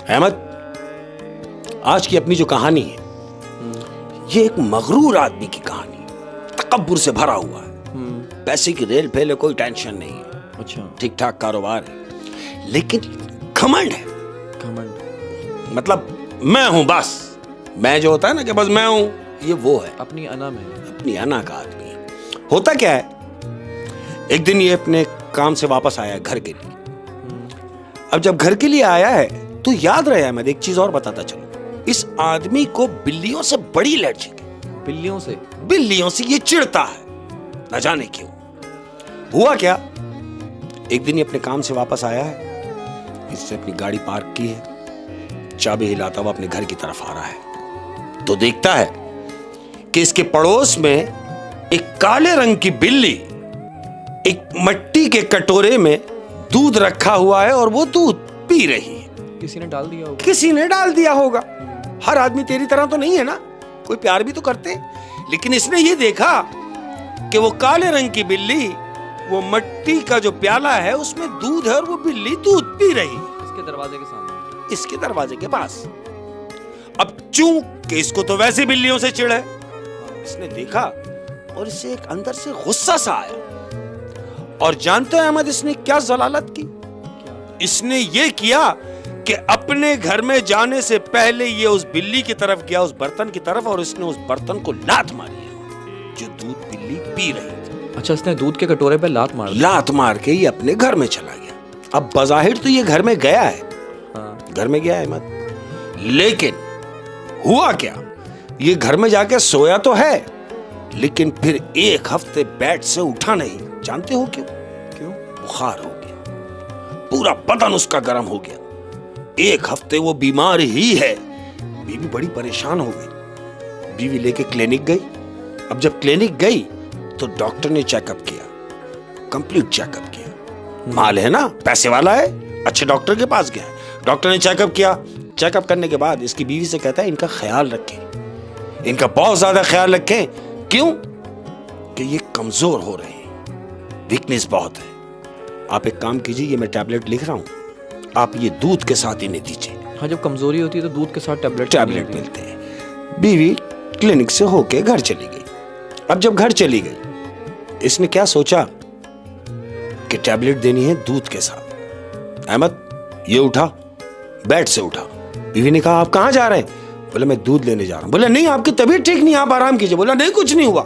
احمد، آج کی اپنی جو کہانی ہے یہ ایک مغرور آدمی کی کہانی، تکبر سے بھرا ہوا ہے. پیسے کی ریل پھیلے، کوئی ٹینشن نہیں ہے. اچھا، ٹھیک ٹھاک کاروبار ہے، لیکن گھمنڈ ہے. گھمنڈ مطلب میں ہوں بس. میں جو ہوتا ہے نا کہ بس میں ہوں، یہ وہ ہے. اپنی انا میں، اپنی انا کا آدمی ہے. ہوتا کیا ہے، ایک دن یہ اپنے کام سے واپس آیا ہے گھر کے لیے. اب جب گھر کے لیے آیا ہے تو یاد رہے میں ایک چیز اور بتاتا چلوں. اس آدمی کو بلیوں سے بڑی الرجی ہے. بلیوں سے یہ چڑتا ہے، نہ جانے کیوں. ہوا کیا، ایک دن یہ اپنے کام سے واپس آیا ہے، اس سے اپنی گاڑی پارک کی ہے، چابی ہلاتا ہوا اپنے گھر کی طرف آ رہا ہے تو دیکھتا ہے کہ اس کے پڑوس میں ایک کالے رنگ کی بلی ایک مٹی کے کٹورے میں دودھ رکھا ہوا ہے اور وہ دودھ پی رہی ہے. کسی نے ڈال دیا ہوگا. ہر آدمی تیری طرح تو نہیں ہے نا، کوئی پیار بھی تو کرتے. لیکن اس نے یہ دیکھا کہ وہ کالے رنگ کی بلی وہ مٹی کا جو پیالہ ہے اس میں دودھ ہے اور وہ بلی دودھ پی رہی ہے اس کے دروازے کے سامنے، اس کے دروازے کے پاس. اب چونکہ اس کو تو ویسے بلیوں سے چڑ ہے، اس نے دیکھا اور اسے ایک اندر سے غصہ سا آیا. اور جانتے ہیں احمد اس نے کیا ضلالت کی؟ اس نے یہ کیا کہ اپنے گھر میں جانے سے پہلے یہ اس بلی کی طرف گیا، اس برتن کی طرف، اور اس نے اس برتن کو لات ماری جو دودھ بلی پی رہی تھی. اچھا، اس نے دودھ کے کٹورے پہ لات مار کے یہ اپنے گھر میں چلا گیا. اب بظاہر تو یہ گھر میں گیا ہے، گھر میں گیا ہے احمد، لیکن ہوا کیا، یہ گھر میں جا کے سویا تو ہے لیکن پھر ایک ہفتے بیڈ سے اٹھا نہیں. جانتے ہو کیوں؟ بخار ہو گیا، پورا بدن اس کا گرم ہو گیا. ایک ہفتے وہ بیمار ہی ہے. بیوی بڑی پریشان ہو گئی، بیوی لے کے کلینک گئی. اب جب کلینک گئی تو ڈاکٹر نے چیک اپ کیا، کمپلیٹ چیک اپ کیا. مال ہے نا، پیسے والا ہے، اچھے ڈاکٹر کے پاس گیا. ڈاکٹر نے چیک اپ کیا. چیک اپ کرنے کے بعد اس کی بیوی سے کہتا ہے ان کا خیال رکھیں، ان کا بہت زیادہ خیال رکھیں. کیوں؟ کہ یہ کمزور ہو رہے ہیں، ویکنس بہت ہے. آپ ایک کام کیجئے، یہ میں ٹیبلٹ لکھ رہا ہوں، آپ یہ دودھ کے ساتھ انہیں دیجئے. ہاں، جب کمزوری ہوتی ہے تو دودھ کے ساتھ ٹیبلٹ ملتے ہیں. بیوی کلینک سے ہو کے گھر چلی گئی. اب جب گھر چلی گئی اس نے کیا سوچا کہ ٹیبلٹ دینی ہے دودھ کے ساتھ. احمد یہ اٹھا، بیڈ سے اٹھا. بیوی نے کہا آپ کہاں جا رہے ہیں؟ بولا میں دودھ لینے جا رہا ہوں. بولا نہیں، آپ کی طبیعت ٹھیک نہیں، آپ آرام کیجئے. بولا نہیں کچھ نہیں ہوا،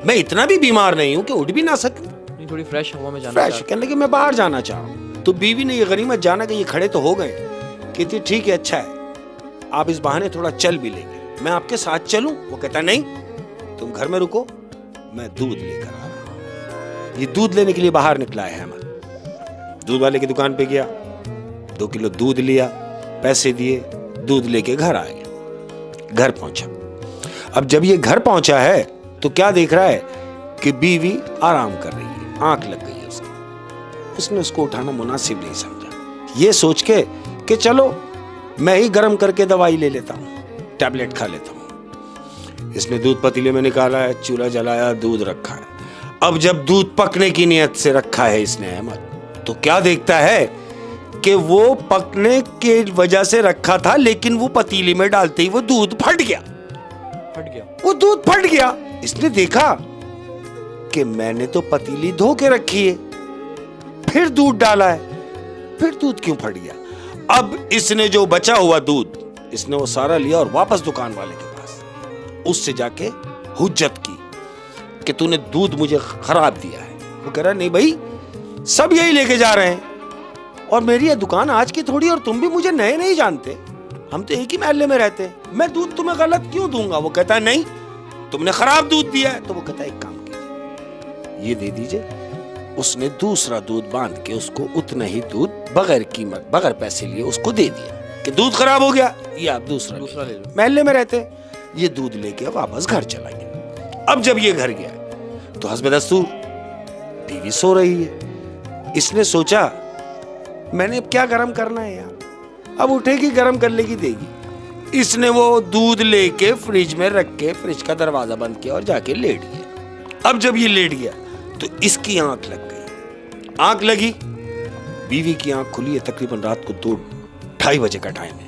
میں اتنا بھی بیمار نہیں ہوں کہ اٹھ بھی نہ سکوں، تھوڑی فریش ہوا میں جانا فریش کہنے کہ میں باہر جانا چاہ رہا ہوں. تو بیوی نے یہ غنیمت جانا کہ یہ کھڑے تو ہو گئے، کہتی ٹھیک ہے اچھا ہے، آپ اس بہانے تھوڑا چل بھی لیں گے، میں آپ کے ساتھ چلوں؟ وہ کہتا نہیں، تم گھر میں رکو، میں دودھ لے کر آ رہا ہوں. یہ دودھ لینے کے لیے باہر نکلا ہے احمد. دودھ والے کی دکان پہ گیا، 2 کلو دودھ لیا، پیسے دیے، دودھ لے کے گھر آ گیا. گھر پہنچا. اب جب یہ گھر پہنچا ہے تو کیا دیکھ رہا ہے کہ بیوی آرام کر رہی ہے، آنکھ لگ گئی ہے اس کی. اس نے اس کو اٹھانا مناسب نہیں سمجھا، یہ سوچ کے کہ چلو میں ہی گرم کر کے دوائی لے لیتا ہوں، ٹیبلٹ کھا لیتا ہوں. اس نے دودھ پتیلے میں نکالا ہے، چولہا جلایا، دودھ رکھا ہے. اب جب دودھ پکنے کی نیت سے رکھا ہے اس نے احمد، تو کیا دیکھتا ہے کہ وہ پکنے کی وجہ سے رکھا تھا لیکن وہ پتیلی میں ڈالتے ہی وہ دودھ پھٹ گیا. وہ دودھ پھٹ گیا. اس نے دیکھا کہ میں نے تو پتیلی دھو کے رکھی ہے، پھر دودھ ڈالا ہے، پھر دودھ کیوں پھٹ گیا؟ اب اس نے جو بچا ہوا دودھ اس نے وہ سارا لیا اور واپس دکان والے کے پاس اس سے جا کے حجت کی کہ تو نے دودھ مجھے خراب دیا ہے. وہ کہہ رہا نہیں بھائی، سب یہی لے کے جا رہے ہیں اور میری یہ دکان آج کی تھوڑی، اور تم بھی مجھے نئے نہیں جانتے، ہم تو ایک ہی محلے میں رہتے ہیں، میں دودھ تمہیں غلط کیوں دوں گا؟ وہ کہتا ہے نہیں، تم نے خراب دودھ دیا ہے. تو وہ کہتا ہے ایک کام کیجیے، یہ دے دیجئے. اس نے دوسرا دودھ باندھ کے اس کو اتنا ہی دودھ بغیر قیمت بغیر پیسے لیے اس کو دے دیا کہ دودھ خراب ہو گیا، یہ آپ دوسرا لے لو، محلے میں رہتے. یہ دودھ لے کے واپس گھر چلا گیا. اب جب یہ گھر گیا تو حسب دستور بیوی سو رہی ہے. اس نے سوچا میں نے اب کیا گرم کرنا ہے یار، اب اٹھے گی گرم کر لے گی دے گی. اس نے وہ دودھ لے کے فریج میں رکھ کے فریج کا دروازہ بند کیا اور جا کے لیٹ گیا. اب جب یہ لیٹ گیا تو اس کی آنکھ لگ گئی. آنکھ لگی، بیوی کی آنکھ کھلی ہے، تقریباً رات کو 2-2:30 بجے کا ٹائم ہے.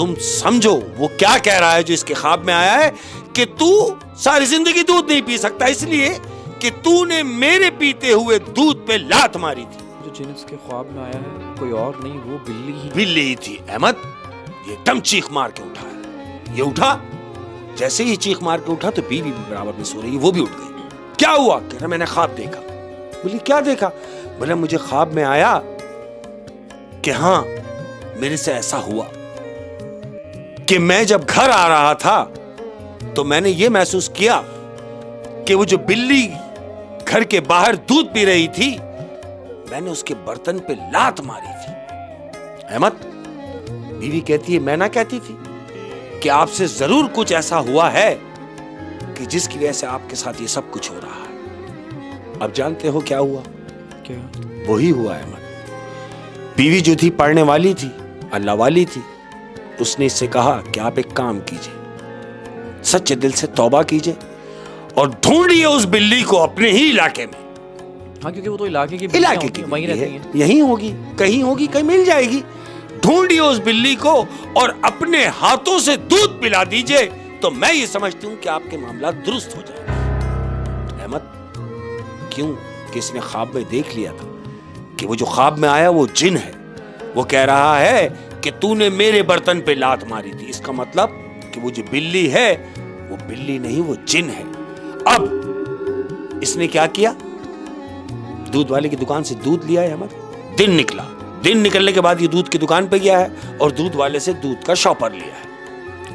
تم سمجھو وہ کیا کہہ رہا ہے جو اس کے خواب میں آیا ہے کہ تو ساری زندگی دودھ نہیں پی سکتا اس لیے کہ تو نے میرے پیتے ہوئے دودھ پہ لات ماری تھی. جو جن اس کے خواب میں آیا ہے کوئی اور نہیں، وہ بلی ہی تھی. احمد یہ دم چیخ مار کے اٹھا ہے. یہ اٹھا، جیسے ہی چیخ مار کے اٹھا تو بیوی بھی برابر میں سو رہی، وہ بھی اٹھ گئی. کیا ہوا؟ کہہ رہا میں نے خواب دیکھا. بولی کیا دیکھا؟ بولا مجھے خواب میں آیا کہ ہاں میرے سے ایسا ہوا کہ میں جب گھر آ رہا تھا تو میں نے یہ محسوس کیا کہ وہ جو بلی گھر کے باہر دودھ پی رہی تھی میں نے اس کے برتن پہ لات ماری تھی. احمد بیوی کہتی ہے میں نہ کہتی تھی کہ آپ سے ضرور کچھ ایسا ہوا ہے کہ جس کی وجہ سے آپ کے ساتھ یہ سب کچھ ہو رہا ہے. اب جانتے ہو کیا ہوا؟ کیا؟ وہی ہوا احمد. بیوی جو تھی پڑھنے والی تھی، اللہ والی تھی. اس نے اس سے کہا کہ آپ ایک کام کیجئے، سچے دل سے توبہ کیجئے اور ڈھونڈیے اس بلی کو اپنے ہی علاقے میں. ہاں کیونکہ وہ تو علاقے کی وہیں رہتی ہیں، یہیں ہوگی، کہیں مل جائے گی. ڈھونڈیے اس بلی کو اور اپنے ہاتھوں سے دودھ پلا دیجئے تو میں یہ سمجھتی ہوں کہ آپ کے معاملات درست ہو جائیں. احمد کیوں کہ اس نے خواب میں دیکھ لیا تھا کہ وہ جو خواب میں آیا وہ جن ہے. وہ کہہ رہا ہے کہ تو نے میرے برتن پہ لات ماری تھی. اس کا مطلب کہ وہ جو بلی ہے وہ بلی نہیں، وہ جن ہے. اب اس نے کیا کیا؟ دودھ والے کی دکان سے دودھ لیا ہے احمد. دن نکلا، دن نکلنے کے بعد یہ دودھ کی دکان پہ گیا ہے اور دودھ والے سے دودھ کا شاپر لیا ہے.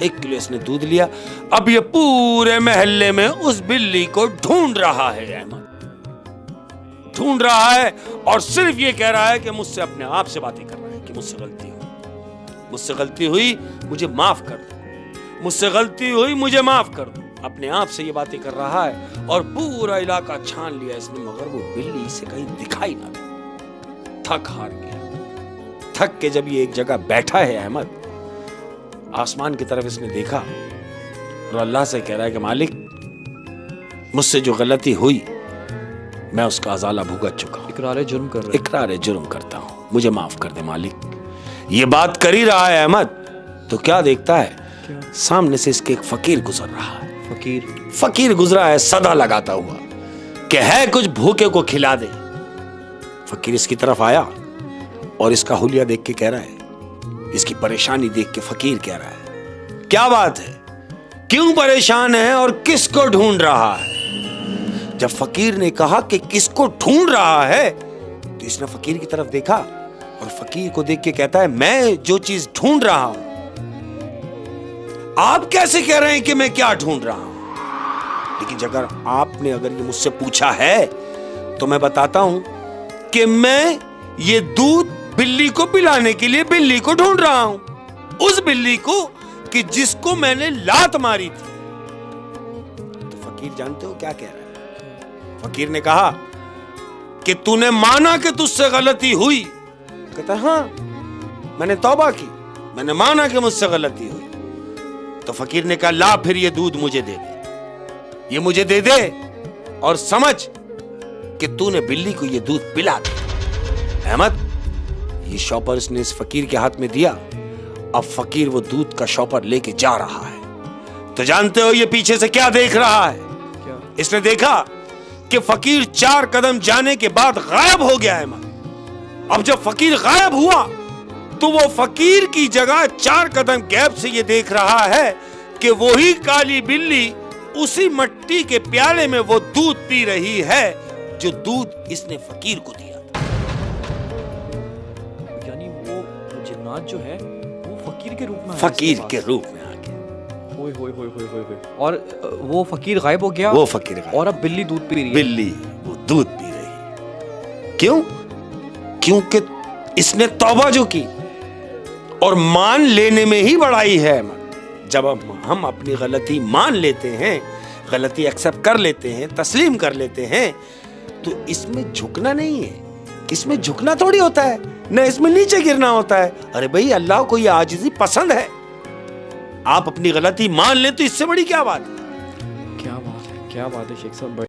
1 کلو اس نے دودھ لیا. اب یہ پورے محلے میں اس بلی کو ڈھونڈ رہا ہے احمد، ڈھونڈ رہا ہے اور صرف یہ کہہ رہا ہے کہ مجھ سے اپنے آپ سے باتیں کر رہا ہے کہ مجھ سے غلطی ہوئی مجھے معاف کر دو، مجھ سے غلطی ہوئی مجھے معاف کر دو. اپنے آپ سے یہ باتیں کر رہا ہے اور پورا علاقہ چھان لیا اس نے مگر وہ بلی سے کہیں دکھائی نہ دی. تھک ہار گیا. تھک کے جب یہ ایک جگہ بیٹھا ہے احمد، آسمان کی طرف اس نے دیکھا اور اللہ سے کہہ رہا ہے کہ مالک مجھ سے جو غلطی ہوئی میں اس کا ازالہ بھگت چکا ہوں. اقرار جرم کرتا ہوں، مجھے معاف کر دے مالک. یہ بات کر ہی رہا ہے احمد تو کیا دیکھتا ہے؟ سامنے سے اس کے ایک فقیر گزر رہا ہے. فقیر گزرا ہے صدا لگاتا ہوا کہ ہے کچھ بھوکے کو کھلا دے. فقیر اس کی طرف آیا اور اس کا حلیہ دیکھ کے کہہ رہا ہے، اس کی پریشانی دیکھ کے فقیر کہہ رہا ہے کیا بات ہے، کیوں پریشان ہے اور کس کو ڈھونڈ رہا ہے؟ جب فقیر نے کہا کہ کس کو ڈھونڈ رہا ہے تو اس نے فقیر کی طرف دیکھا اور فقیر کو دیکھ کے کہتا ہے میں جو چیز ڈھونڈ رہا ہوں آپ کیسے کہہ رہے ہیں کہ میں کیا ڈھونڈ رہا ہوں؟ لیکن اگر یہ مجھ سے پوچھا ہے تو میں بتاتا ہوں کہ میں یہ دودھ بلی کو پلانے کے لیے بلی کو ڈھونڈ رہا ہوں. اس بلی کو کہ جس کو میں نے لات ماری تھی. تو فقیر جانتے ہو کیا کہہ رہا ہے؟ فقیر نے کہا کہ تو نے مانا کہ تجھ سے غلطی ہوئی. کہتا ہے ہاں میں نے توبہ کی، میں نے مانا کہ مجھ سے غلطی ہوئی. تو فقیر نے کہا لا پھر یہ دودھ مجھے دے دے، یہ مجھے دے دے اور سمجھ کہ تو نے بلی کو یہ دودھ پلا دیا. احمد یہ شاپر اس نے اس فقیر کے ہاتھ میں دیا. اب فقیر وہ دودھ کا شاپر لے کے جا رہا ہے. تو جانتے ہو یہ پیچھے سے کیا دیکھ رہا ہے؟ اس نے دیکھا کہ فقیر 4 قدم جانے کے بعد غائب ہو گیا ہے. اب جب فقیر غائب ہوا تو وہ فقیر کی جگہ 4 قدم گیپ سے یہ دیکھ رہا ہے کہ وہی کالی بلی اسی مٹی کے پیالے میں وہ دودھ پی رہی ہے جو دودھ اس نے فقیر کو دیا. یعنی وہ جنات جو ہے وہ فقیر کے روپ میں آ گیا. اور وہ فقیر غائب ہو گیا، وہ فقیر غائب اور اب بلی دودھ پی رہی ہے. بلی وہ دودھ پی رہی ہے. کیونکہ اس نے توبہ جو کی اور مان لینے میں ہی بڑائی ہے. جب ہم اپنی غلطی مان لیتے ہیں، غلطی ایکسپٹ کر لیتے ہیں، تسلیم کر لیتے ہیں تو اس میں جھکنا نہیں ہے. اس میں جھکنا تھوڑی ہوتا ہے، نہ اس میں نیچے گرنا ہوتا ہے. ارے بھائی اللہ کو یہ عاجزی پسند ہے. آپ اپنی غلطی مان لیں تو اس سے بڑی کیا بات ہے؟ کیا بات ہے شیخ صاحب.